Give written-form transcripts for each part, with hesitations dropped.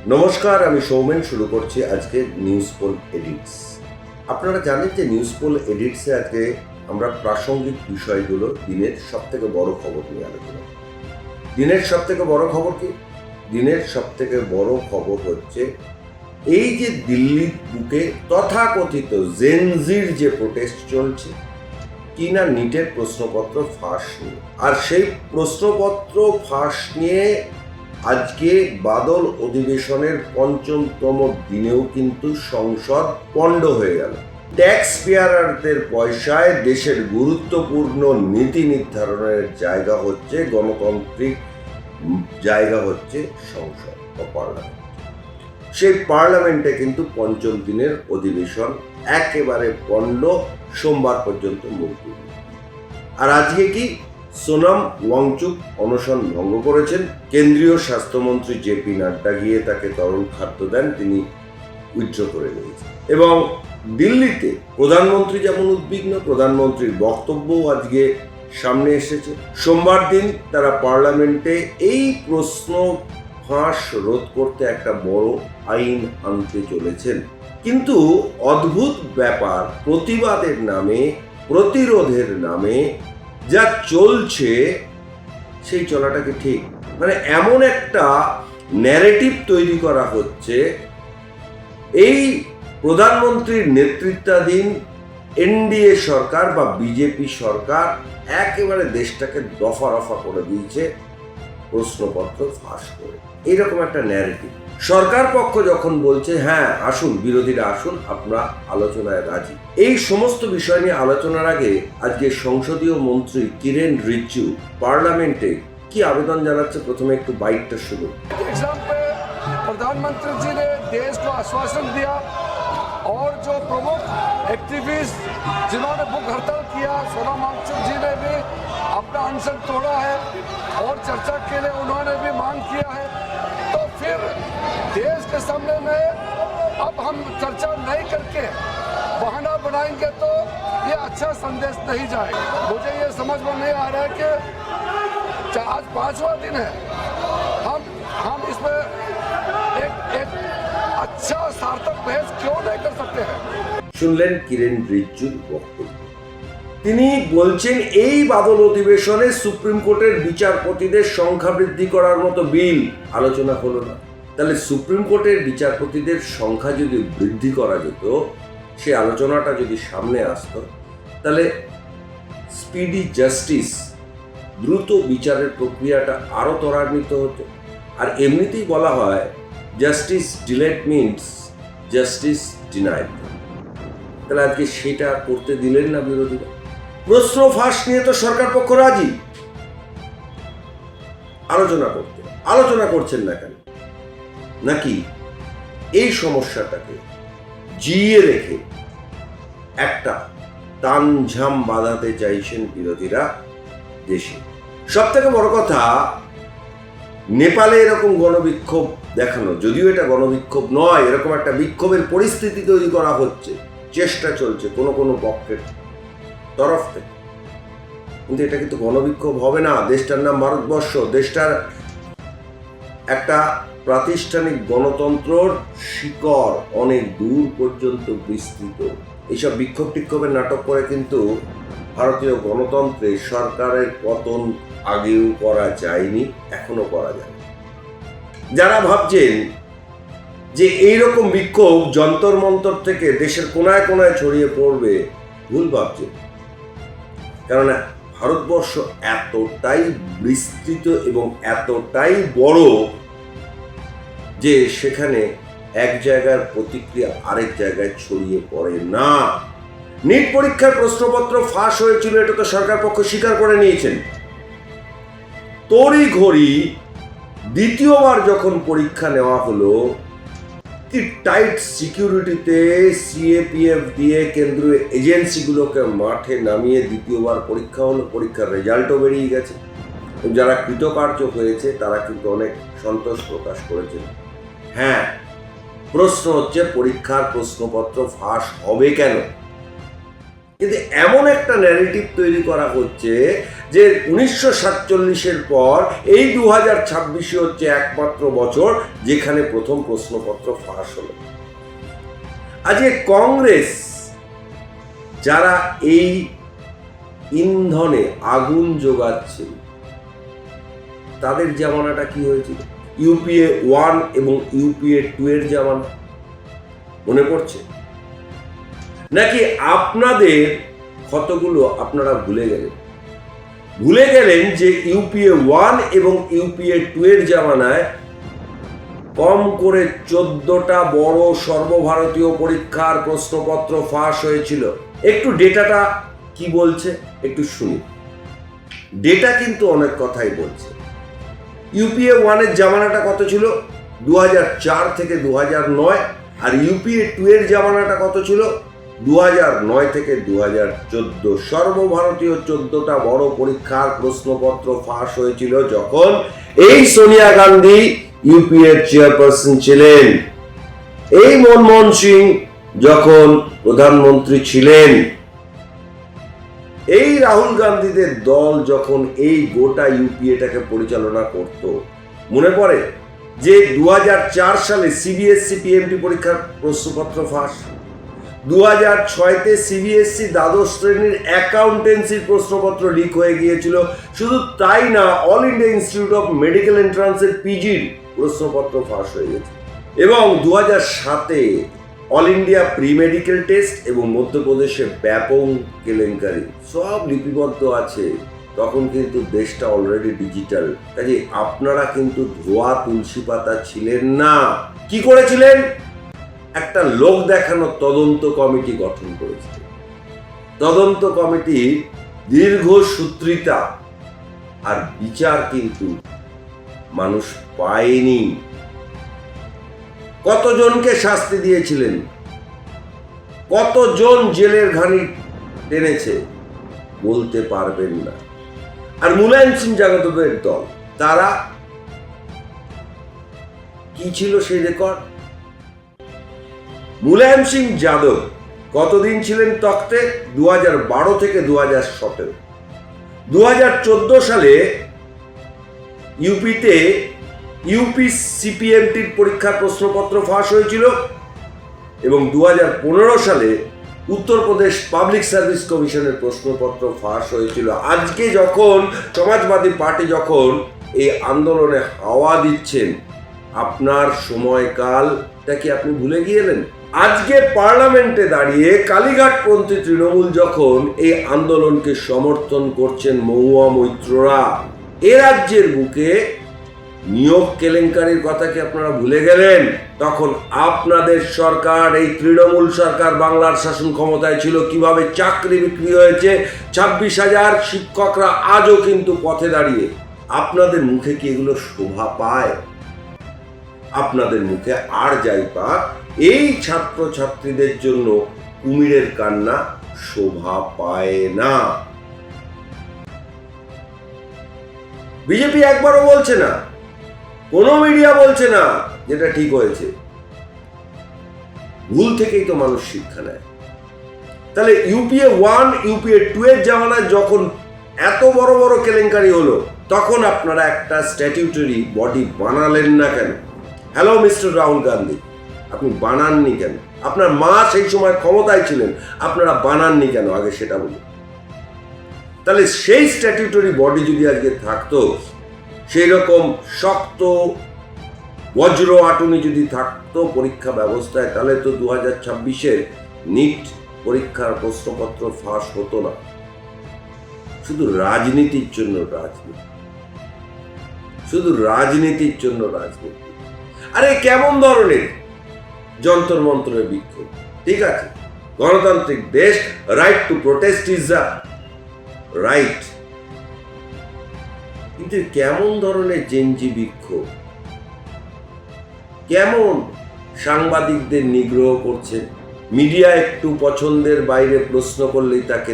নমস্কার, আমি সৌমেন। শুরু করছি আজকে নিউজ পোল এডিটস। আপনারা জানেন যে নিউজ পোল এডিটসে আজকে আমরা প্রাসঙ্গিক বিষয়গুলো দিনের সবথেকে বড় খবর নিয়ে আলোচনা করি। দিনের সবথেকে বড় খবর কি? দিনের সবথেকে বড় খবর হচ্ছে এই যে দিল্লির বুকে তথাকথিত জেনজির যে প্রোটেস্ট চলছে কিনা নিটের প্রশ্নপত্র ফাঁস নিয়ে, আর সেই প্রশ্নপত্র ফাঁস নিয়ে আজকে বাদল অধিবেশনের পঞ্চমতম দিনেও কিন্তু সংসদ পণ্ড হয়ে গেল। ট্যাক্স পেয়ারারদের পয়সায় দেশের গুরুত্বপূর্ণ নীতি নির্ধারণের জায়গা হচ্ছে, গণতান্ত্রিক জায়গা হচ্ছে সংসদ বা পার্লামেন্ট। সেই পার্লামেন্টে কিন্তু পঞ্চম দিনের অধিবেশন একেবারে পণ্ড, সোমবার পর্যন্ত মুলতবি। আর আজকে কি? সোনাম ওয়াংচুক অনশন ভঙ্গ করেছেন। কেন্দ্রীয় স্বাস্থ্যমন্ত্রী জেপি নাড্ডা গিয়ে তাকে তরল খাদ্য দেন, তিনি উইথড্র করে নিয়েছেন। এবং দিল্লিতে প্রধানমন্ত্রী যেমন উদ্বিগ্ন, প্রধানমন্ত্রীর বক্তব্যও আজকে সামনে এসেছে। সোমবার দিন তারা পার্লামেন্টে এই প্রশ্ন ফাঁস রোধ করতে একটা বড় আইন আনতে চলেছেন। কিন্তু অদ্ভুত ব্যাপার, প্রতিবাদের নামে, প্রতিরোধের নামে যা চলছে সেই চলাটাকে ঠিক, মানে এমন একটা ন্যারেটিভ তৈরি করা হচ্ছে এই প্রধানমন্ত্রীর নেতৃত্বাধীন এনডিএ সরকার বা বিজেপি সরকার একেবারে দেশটাকে দফা রফা করে দিয়েছে প্রশ্নপত্র ফাঁস করে। এইরকম একটা ন্যারেটিভ। সরকার পক্ষ যখন বলছে হ্যাঁ আসুন, বিরোধীরা আসুন, আমরা আলোচনায় রাজি। এই সমস্ত বিষয় নিয়ে আলোচনার আগে আজকে সংসদীয় মন্ত্রী কিরেন রিজিজু পার্লামেন্টে কি আবেদন জানাচ্ছে, প্রথমে একটু বাইটটা শুরু। प्रधानमंत्री जी ने देश को आश्वासन दिया और जो प्रमुख एक्टिविस्ट जिन्होंने भूख हड़ताल किया, सोनम वांगचुक जी ने भी अपना अनशन तोड़ा है और चर्चा के लिए उन्होंने भी मांग किया है। तो फिर देश के सामने में अब हम चर्चा नहीं करके बहाना बनाएंगे तो ये अच्छा संदेश नहीं जाएगा। मुझे ये समझ में नहीं आ रहा है कि आज 5वां दिन है, हम इसमें एक अच्छा सार्थक बहस क्यों नहीं कर सकते हैं। শুনলেন কিরেন রিজিজুর বক্তব্য। তিনি বলছেন এই বাদল অধিবেশনে সুপ্রিম কোর্টের বিচারপতিদের সংখ্যা বৃদ্ধি করার মতো বিল আলোচনা হলো না। তাহলে সুপ্রিম কোর্টের বিচারপতিদের সংখ্যা যদি বৃদ্ধি করা যেত, সে আলোচনাটা যদি সামনে আসতো, তাহলে স্পিডি জাস্টিস, দ্রুত বিচারের প্রক্রিয়াটা আরো ত্বরান্বিত হতো। আর এমনিতেই বলা হয় justice delayed means justice denied. তাহলে আজকে সেটা করতে দিলেন না বিরোধীরা। প্রশ্ন ফাঁস নিয়ে তো সরকার পক্ষ রাজি আলোচনা করতে, আলোচনা করছেন না কেন? নাকি এই সমস্যাটাকে জিয়ে রেখে একটা তানঝাম বাঁধাতে চাইছেন বিরোধীরা দেশে? সব থেকে বড় কথা, নেপালে এরকম গণবিক্ষোভ দেখানো, যদিও এটা গণবিক্ষোভ নয়, এরকম একটা বিক্ষোভের পরিস্থিতি তৈরি করা হচ্ছে, চেষ্টা চলছে কোনো কোনো পক্ষের তরফ থেকে। কিন্তু এটা কিন্তু গণবিক্ষোভ হবে না। দেশটার নাম ভারতবর্ষ, দেশটার একটা প্রাতিষ্ঠানিক গণতন্ত্রর শিকড় অনেক দূর পর্যন্ত বিস্তৃত। এইসব বিক্ষোভ টিক্ষোভের নাটক করে কিন্তু ভারতীয় গণতন্ত্রে সরকারের পতন আগেও করা যায়নি, এখনো করা যায়। যারা ভাবছেন যে এইরকম বিক্ষোভ যন্তর মন্তর থেকে দেশের কোনায় কোনায় ছড়িয়ে পড়বে, ভুল ভাবছেন। কেননা ভারতবর্ষ এতটাই বিস্তৃত এবং এতটাই বড় যে সেখানে এক জায়গার প্রতিক্রিয়া আরেক জায়গায় ছড়িয়ে পড়ে না। নিট পরীক্ষার প্রশ্নপত্র ফাঁস হয়েছিল, এটা তো সরকার পক্ষ স্বীকার করে নিয়েছেন। তড়িঘড়ি দ্বিতীয়বার যখন পরীক্ষা নেওয়া হলো, কি টাইট সিকিউরিটিতে সিএপিএফ দিয়ে কেন্দ্রীয় এজেন্সিগুলোকে মাঠে নামিয়ে দ্বিতীয়বার পরীক্ষা হলো। পরীক্ষার রেজাল্টও বেরিয়ে গেছে। যারা কৃতকার্য হয়েছে তারা কিন্তু অনেক সন্তোষ প্রকাশ করেছেন। হ্যাঁ, প্রশ্ন হচ্ছে পরীক্ষার প্রশ্নপত্র ফাঁস হবে কেন? কিন্তু এমন একটা ন্যারেটিভ তৈরি করা হচ্ছে যে 1947-এর পর এই 2026 হচ্ছে একমাত্র বছর যেখানে প্রথম প্রশ্নপত্র ফাঁস হলো। আজকে কংগ্রেস যারা এই ইন্ধনে আগুন যোগাচ্ছে, তাদের জামানাটা কি হয়েছিল? ইউপিএ 1 এবং ইউপিএ 2 এর জামানা মনে পড়ছে নাকি আপনাদের ক্ষতগুলো আপনারা ভুলে গেলেন যে ইউপিএ 1 এবং ইউপিএ 2 এর জামানায় কম করে 14টা বড় সর্বভারতীয় পরীক্ষার প্রশ্নপত্র ফাঁস হয়েছিল। একটু ডেটাটা কি বলছে একটু শুনি। ডেটা কিন্তু অনেক কথাই বলছে। ইউপিএ 1 এর জামানাটা কত ছিল? 2004 থেকে 2009। আর ইউপিএ 2 এর জামানাটা কত ছিল? 2009 থেকে 2014। সর্বভারতীয় 14টা বড় পরীক্ষার প্রশ্নপত্র ফাঁস হয়েছিল যখন এই সোনিয়া গান্ধী ইউপিএর চেয়ারপারসন ছিলেন, এই মনমোহন সিং যখন প্রধানমন্ত্রী ছিলেন, এই রাহুল গান্ধীদের দল যখন এই গোটা ইউপিএটাকে পরিচালনা করত। মনে পড়ে যে 2004 সালে সিবিএসসি পিএমটি পরীক্ষার প্রশ্নপত্র ফাঁস, 2006-তে সিবিএসসি দ্বাদশ শ্রেণীর অ্যাকাউন্টেন্সির প্রশ্নপত্র লিক হয়ে গিয়েছিল। শুধু তাই না, all India institute of medical এন্ট্রান্সের পিজির প্রশ্নপত্র ফাঁস হয়ে গেছে। এবং 2007-এ all India pre medical test এবং মধ্যপ্রদেশে ব্যাপক কেলেঙ্কারি সব লিপিবদ্ধ আছে। তখন কিন্তু দেশটা অলরেডি ডিজিটাল, কাজে আপনারা কিন্তু ধোয়া তুলসী পাতা ছিলেন না। কি করেছিলেন? একটা লোক দেখানো তদন্ত কমিটি গঠন করেছিল। তদন্ত কমিটি দীর্ঘ সূত্রিতা আর বিচার কিন্তু মানুষ পায়নি। কতজনকে শাস্তি দিয়েছিলেন, কতজন জেলের ঘানি টেনেছে বলতে পারবেন না। আর মুলায়ম সিং যাদবের দল, তারা কি ছিল সেই রেকর্ড? মুলায়ম সিং যাদব কতদিন ছিলেন তখ্তে? 2012 থেকে 2017। 2014 সালে ইউপিতে ইউপি সিপিএমটির পরীক্ষার প্রশ্নপত্র ফাঁস হয়েছিল এবং 2015 সালে উত্তরপ্রদেশ পাবলিক সার্ভিস কমিশনের প্রশ্নপত্র ফাঁস হয়েছিল। আজকে যখন সমাজবাদী পার্টি যখন এই আন্দোলনে হাওয়া দিচ্ছেন, আপনার সময়কালটা কি আপনি ভুলে গিয়েলেন? আজকে পার্লামেন্টে দাঁড়িয়ে কালীঘাটপন্থী তৃণমূল যখন এই আন্দোলনকে সমর্থন করছেন, মহুয়া মৈত্ররা, এ রাজ্যের বুকে নিয়োগ কেলেঙ্কারির কথা কি আপনারা ভুলে গেলেন? তখন আপনাদের সরকার, এই তৃণমূল সরকার বাংলার শাসন ক্ষমতায় ছিল, কিভাবে চাকরি বিক্রি হয়েছে, 26,000 শিক্ষকরা আজও কিন্তু পথে দাঁড়িয়ে। আপনাদের মুখে কি এগুলো শোভা পায়? আপনাদের মুখে আর যাই পাক, এই ছাত্র ছাত্রীদের জন্য কুমিরের কান্না শোভা পায় না। বিজেপি একবারও বলছে না, কোনো মিডিয়া বলছে না যেটা ঠিক হয়েছে। ভুল থেকেই তো মানুষ শিক্ষা নেয়। তাহলে ইউপিএ 1, ইউপিএ 2 এর জামানায় যখন এত বড় বড় কেলেঙ্কারি হলো, তখন আপনারা একটা স্ট্যাটিউটরি বডি বানালেন না কেন? হ্যালো মিস্টার রাহুল গান্ধী, আপনি বানাননি কেন? আপনার মা সেই সময় ক্ষমতায় ছিলেন, আপনারা বানাননি কেন আগে সেটা বলুন। তাহলে সেই স্ট্যাটিউটরি বডি যদি আজকে থাকতো, সেই রকম শক্ত বজ্র আটুনি যদি থাকতো পরীক্ষা ব্যবস্থায়, তাহলে তো 2026-এর নিট পরীক্ষার প্রশ্নপত্র ফাঁস হতো না। শুধু রাজনীতির জন্য রাজনীতি, শুধু রাজনীতির জন্য রাজনীতি। আরে কেমন ধরনের যন্তর মন্ত্রের বিক্ষোভ? ঠিক আছে, গণতান্ত্রিক দেশ, right two protest is the right, কিন্তু কেমন ধরনের জেনজি বিক্ষোভ? কেমন সাংবাদিকদের নিগ্রহ করছেন? মিডিয়া একটু পছন্দের বাইরে প্রশ্ন করলেই তাকে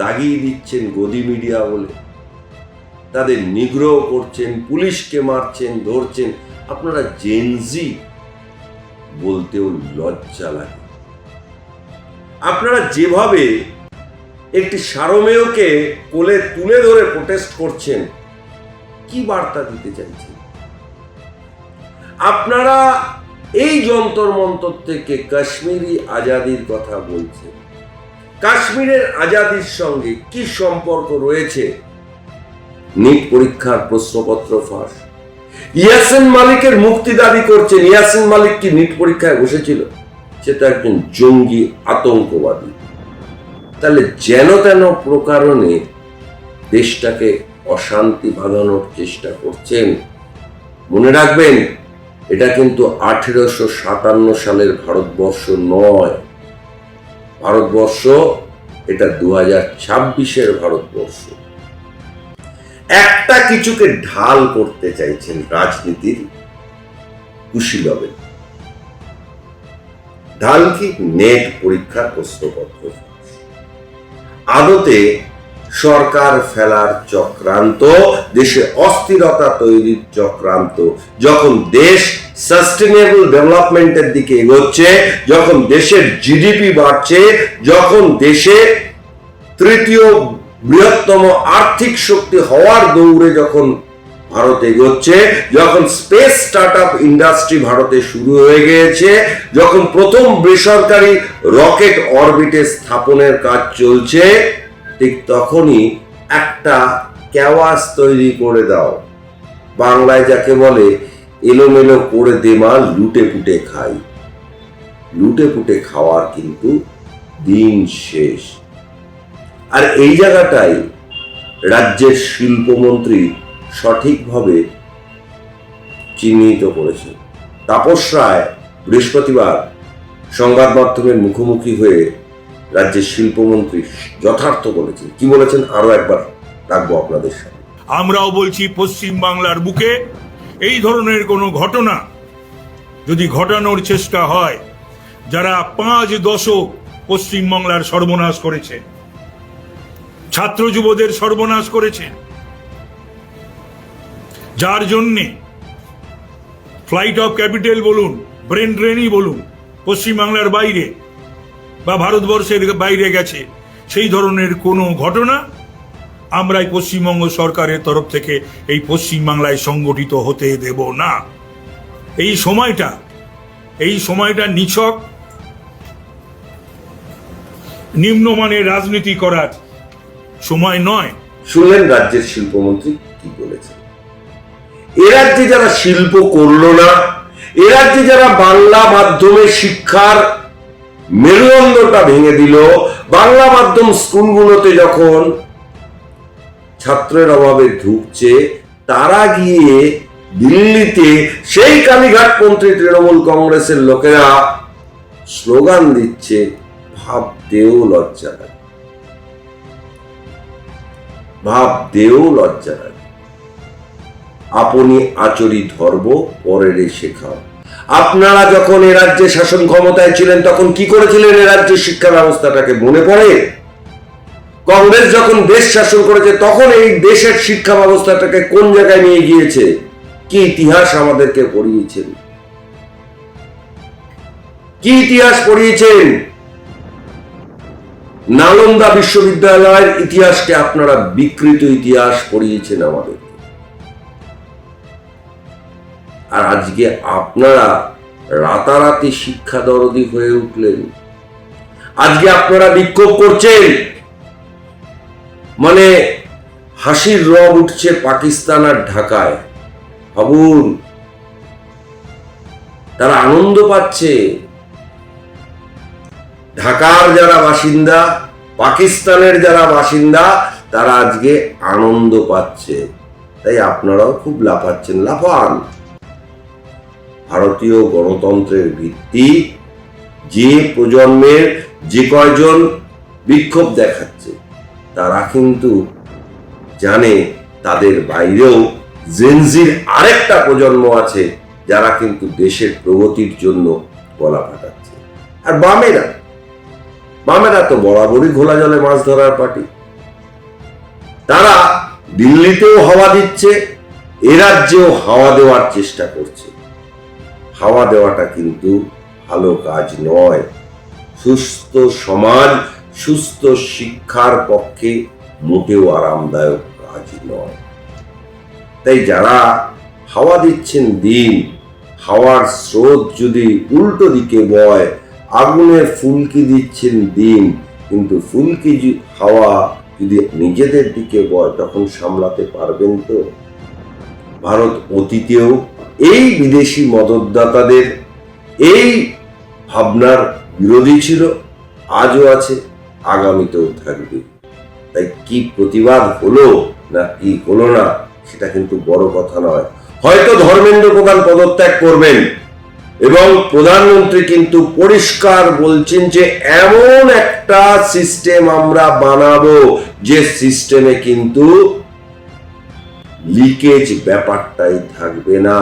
দাগিয়ে দিচ্ছেন গদি মিডিয়া বলে, তাদের নিগ্রহ করছেন, পুলিশকে মারছেন, ধরছেন। আপনারা জেনজি বলতেও লজ্জা লাগে। আপনারা যেভাবে একটি সারমেয়কে কোলে তুলে ধরে প্রোটেস্ট করছেন, কি বার্তা দিতে চাইছেন? আপনারা এই যন্তর মন্তর থেকে কাশ্মীরি আজাদির কথা বলছেন। কাশ্মীরের আজাদির সঙ্গে কি সম্পর্ক রয়েছে? নিট পরীক্ষার প্রশ্নপত্র ফাঁস, ইয়াসিন মালিকের মুক্তি দাবি করছেন। ইয়াসিন মালিক কি নিট পরীক্ষায় বসেছিল? সে তো একজন জঙ্গি আতঙ্কবাদী। তাহলে যেন তেন প্রকারণে দেশটাকে অশান্তি বাঁধানোর চেষ্টা করছেন। মনে রাখবেন, এটা কিন্তু 1857 সালের ভারতবর্ষ নয়। ভারতবর্ষ এটা 2026-এর ভারতবর্ষ। একটা কিছুকে ঢাল করতে চাইছেন রাজনীতির কুশীলবে। ঢাল কি? নেট পরীক্ষার প্রশ্নপত্র। আদতে সরকার ফেলার চক্রান্ত, দেশে অস্থিরতা তৈরির চক্রান্ত। যখন দেশ সাস্টেনেবল ডেভেলপমেন্টের দিকে এগোচ্ছে, যখন দেশের জিডিপি বাড়ছে, যখন দেশে তৃতীয় বৃহত্তম আর্থিক শক্তি হওয়ার দৌড়ে যখন ভারত এগোচ্ছে, যখন স্পেস স্টার্টআপ ইন্ডাস্ট্রি ভারতে শুরু হয়ে গিয়েছে, যখন প্রথম বেসরকারি রকেট অরবিটে স্থাপনের কাজ চলছে, ঠিক তখনই একটা ক্যাওয়াস তৈরি করে দাও। বাংলায় যাকে বলে এলোমেলো করে দেমা লুটে পুটে খাই। লুটে পুটে খাওয়ার কিন্তু দিন শেষ। আর এই জায়গাটাই রাজ্যের শিল্পমন্ত্রী সঠিকভাবে চিহ্নিত করেছেন। তাপস রায় বৃহস্পতিবার সংবাদ মাধ্যমের মুখোমুখি হয়ে রাজ্যের শিল্পমন্ত্রী যথার্থ বলেছেন। কি বলেছেন আরো একবার রাখবো আপনাদের সামনে। আমরাও বলছি, পশ্চিম বাংলার বুকে এই ধরনের কোনো ঘটনা যদি ঘটানোর চেষ্টা হয়, যারা 5 দশক পশ্চিম বাংলার সর্বনাশ করেছে, ছাত্র যুবদের সর্বনাশ করেছে, যার জন্যে ফ্লাইট অফ ক্যাপিটাল বলুন, ব্রেন ড্রেনই বলুন, পশ্চিম বাংলার বাইরে বা ভারতবর্ষের বাইরে গেছে, সেই ধরনের কোনো ঘটনা আমরাই পশ্চিমবঙ্গ সরকারের তরফ থেকে এই পশ্চিম বাংলায় সংগঠিত হতে দেব না। এই সময়টা নিছক নিম্নমানের রাজনীতি করার সময় নয়। শুনলেন রাজ্যের শিল্পমন্ত্রী কি বলেছেন। এ রাজ্যে যারা শিল্প করলো না, এ রাজ্যে যারা বাংলা মাধ্যমে শিক্ষার মেরুদণ্ডটা ভেঙে দিল, বাংলা মাধ্যম স্কুলগুলোতে যখন ছাত্রের অভাবে ঢুকছে, তারা গিয়ে দিল্লিতে সেই কালীঘাটপন্থী তৃণমূল কংগ্রেসের লোকেরা স্লোগান দিচ্ছে, ভাবতেও লজ্জা লাগে, ভাবতেও লজ্জা লাগে। আপনি আচরি ধর্ম পরের শেখাও। আপনারা যখন এ রাজ্যে শাসন ক্ষমতায় ছিলেন, তখন কি করেছিলেন এ রাজ্যের শিক্ষা ব্যবস্থাটাকে? মনে পড়ে? কংগ্রেস যখন দেশ শাসন করেছে, তখন এই দেশের শিক্ষা ব্যবস্থাটাকে কোন জায়গায় নিয়ে গিয়েছে? কি ইতিহাস আমাদেরকে পড়িয়েছেন? কি ইতিহাস পড়িয়েছেন? নালন্দা বিশ্ববিদ্যালয়ের ইতিহাসকে আপনারা বিকৃত ইতিহাস পড়িয়েছেন আমাদের। আর আজকে আপনারা রাতারাতি শিক্ষা দরদি হয়ে উঠলেন। আজকে আপনারা বিক্ষোভ করছেন, মানে হাসির রব উঠছে পাকিস্তান আর ঢাকায়। ভাবুন, তারা আনন্দ পাচ্ছে। ঢাকার যারা বাসিন্দা, পাকিস্তানের যারা বাসিন্দা, তারা আজকে আনন্দ পাচ্ছে। তাই আপনারাও খুব লাফাচ্ছেন। লাফান। ভারতীয় গণতন্ত্রের ভিত্তি যে প্রজন্মের যে কয়জন বিক্ষোভ দেখাচ্ছে, তারা কিন্তু জানে তাদের বাইরেও জেনজির আরেকটা প্রজন্ম আছে, যারা কিন্তু দেশের প্রগতির জন্য গলা ফাটাচ্ছে। আর বামেরা তো বরাবরই ঘোলা জলে মাছ ধরার পার্টি। তারা দিল্লিতেও হাওয়া দিচ্ছে, এ রাজ্যেও হাওয়া দেওয়ার চেষ্টা করছে। হাওয়া দেওয়াটা কিন্তু ভালো কাজ নয়। সুস্থ সমাজ, সুস্থ শিক্ষার পক্ষে মোটেও আরামদায়ক কাজ নয়। তাই যারা হাওয়া দিচ্ছেন দিন, হাওয়ার স্রোত যদি উল্টো দিকে বয়, আগুনের ফুলকি দিচ্ছেন দিন, কিন্তু ফুলকি হাওয়া যদি নিজেদের দিকে বয় তখন সামলাতে পারবেন তো? ভারত অতীতেও এই বিদেশি মদতদাতাদের এই ভাবনার বিরোধী ছিল, আজও আছে, আগামীতেও থাকবে। তাই কি প্রতিবাদ হলো না কি হলো না সেটা কিন্তু বড় কথা নয়। হয়তো ধর্মেন্দ্র প্রধান পদত্যাগ করবেন এবং প্রধানমন্ত্রী কিন্তু পরিষ্কার বলছেন যে এমন একটা সিস্টেম আমরা বানাবো যে সিস্টেমে কিন্তু লিকেজ ব্যাপারটাই থাকবে না।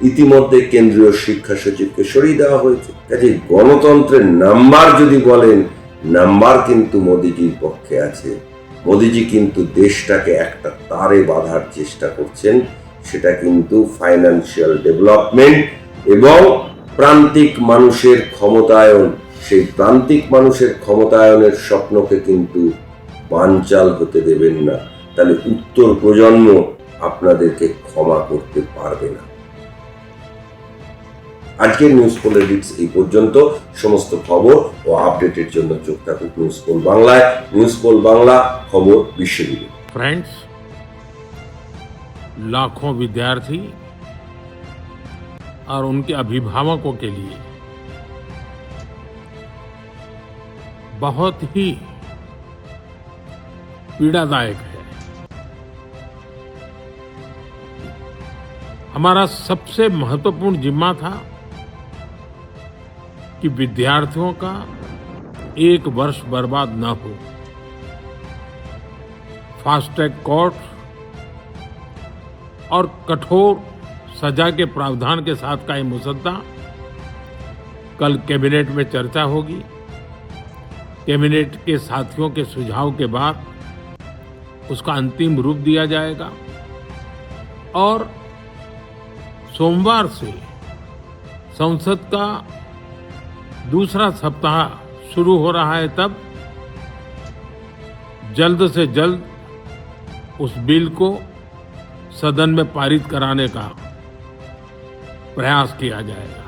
ইতিমধ্যে কেন্দ্রীয় শিক্ষা সচিবকে সরিয়ে দেওয়া হয়েছে। কাজে গণতন্ত্রের নাম্বার যদি বলেন, নাম্বার কিন্তু মোদিজির পক্ষে আছে। মোদিজি কিন্তু দেশটাকে একটা তারে বাঁধার চেষ্টা করছেন, সেটা কিন্তু ফাইন্যান্সিয়াল ডেভেলপমেন্ট এবং প্রান্তিক মানুষের ক্ষমতায়ন। সেই প্রান্তিক মানুষের ক্ষমতায়নের স্বপ্নকে কিন্তু বানচাল হতে দেবেন না, তাহলে উত্তর প্রজন্ম আপনাদেরকে ক্ষমা করতে পারবে না। আজকের নিউজ পোল এডিটস এই পর্যন্ত। সমস্ত খবর ও আপডেটের জন্য চোখ থাকুক নিউজ পোল বাংলায়। নিউজ পোল বাংলা, খবর বিশ্বজুড়ে। फ्रेंड्स, लाखों विद्यार्थी और उनके अभिभावकों के लिए बहुत ही पीड़ादायक है। हमारा सबसे महत्वपूर्ण जिम्मा था कि विद्यार्थियों का एक वर्ष बर्बाद न हो। फास्ट ट्रैक कोर्ट और कठोर सजा के प्रावधान के साथ का ये मुसद्दा कल कैबिनेट में चर्चा होगी। कैबिनेट के साथियों के सुझाव के बाद उसका अंतिम रूप दिया जाएगा और सोमवार से संसद का दूसरा सप्ताह शुरू हो रहा है। तब जल्द से जल्द उस बिल को सदन में पारित कराने का प्रयास किया जाएगा।